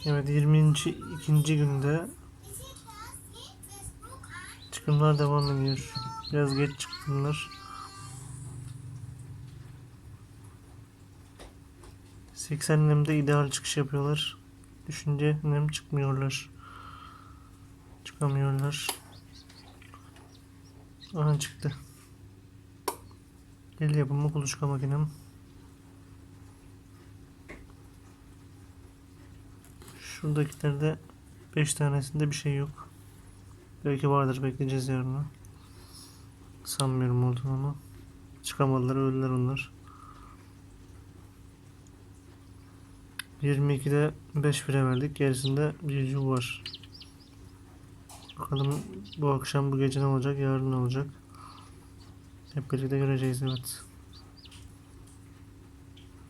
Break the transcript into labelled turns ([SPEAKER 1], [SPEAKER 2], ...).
[SPEAKER 1] Evet, 22. günde çıkımlar devam ediyor. Biraz geç çıktımlar. 80 nemde ideal çıkış yapıyorlar. Düşünce nem çıkmıyorlar. Çıkamıyorlar. Aha çıktı. El yapımı kuluçka makinem. Şuradakilerde 5 tanesinde bir şey yok. Belki vardır, bekleyeceğiz yarına. Sanmıyorum olduğunu ama. Çıkamadılar, öldüler onlar. 22'de 5 bire verdik. Gerisinde Juju var. Bakalım bu akşam, bu gece ne olacak, yarın ne olacak? Hep birlikte göreceğiz, evet.